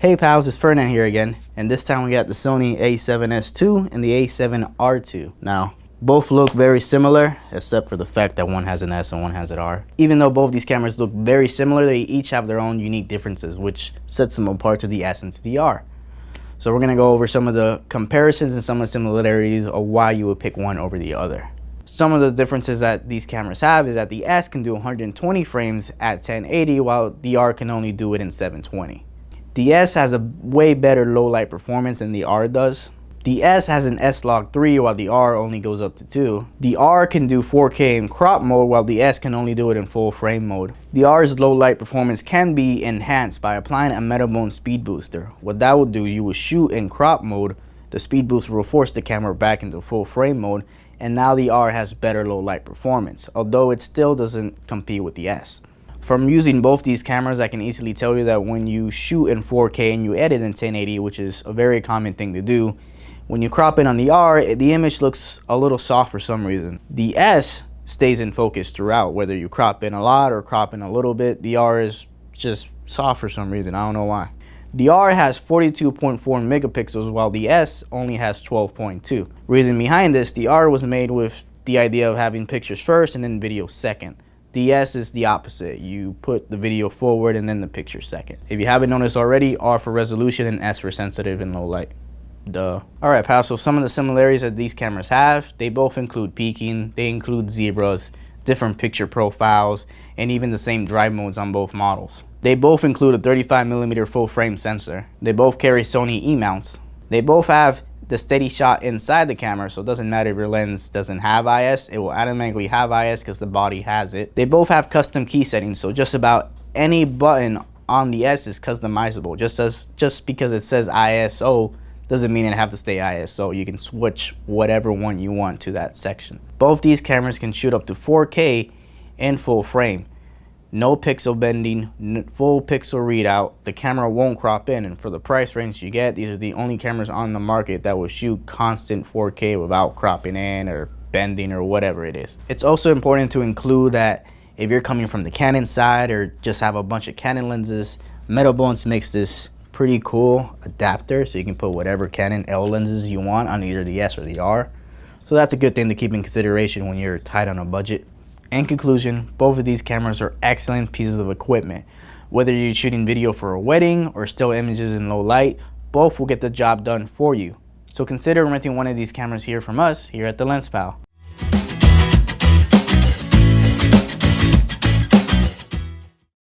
Hey pals, it's Fernand here again, and this time we got the Sony A7S II and the A7R II. Now, both look very similar, except for the fact that one has an S and one has an R. Even though both these cameras look very similar, they each have their own unique differences, which sets them apart to the S and to the R. So we're gonna go over some of the comparisons and some of the similarities of why you would pick one over the other. Some of the differences that these cameras have is that the S can do 120 frames at 1080, while the R can only do it in 720. The S has a way better low light performance than the R does. The S has an S-Log 3 while the R only goes up to 2. The R can do 4K in crop mode while the S can only do it in full frame mode. The R's low light performance can be enhanced by applying a Metabone speed booster. What that will do, you will shoot in crop mode, the speed booster will force the camera back into full frame mode, and now the R has better low light performance, although it still doesn't compete with the S. From using both these cameras, I can easily tell you that when you shoot in 4K and you edit in 1080, which is a very common thing to do, when you crop in on the R, the image looks a little soft for some reason. The S stays in focus throughout, whether you crop in a lot or crop in a little bit. The R is just soft for some reason, I don't know why. The R has 42.4 megapixels while the S only has 12.2. Reason behind this, the R was made with the idea of having pictures first and then video second. The S is the opposite. You put the video forward and then the picture second. If you haven't noticed already, R for resolution and S for sensitive and low light. Duh. Alright pal, so some of the similarities that these cameras have, they both include peaking, they include zebras, different picture profiles, and even the same drive modes on both models. They both include a 35mm full frame sensor. They both carry Sony E-mounts. They both have the steady shot inside the camera, so it doesn't matter if your lens doesn't have IS, it will automatically have IS because the body has it. They both have custom key settings, so just about any button on the S is customizable. Just because it says ISO doesn't mean it have to stay ISO. You can switch whatever one you want to that section. Both these cameras can shoot up to 4K in full frame. No pixel bending, full pixel readout. The camera won't crop in, and for the price range you get, these are the only cameras on the market that will shoot constant 4K without cropping in or bending or whatever it is. It's also important to include that if you're coming from the Canon side or just have a bunch of Canon lenses, Metabones makes this pretty cool adapter, so you can put whatever Canon L lenses you want on either the S or the R. So that's a good thing to keep in consideration when you're tight on a budget. In conclusion, both of these cameras are excellent pieces of equipment. Whether you're shooting video for a wedding or still images in low light, both will get the job done for you. So consider renting one of these cameras here from us here at the LensPal.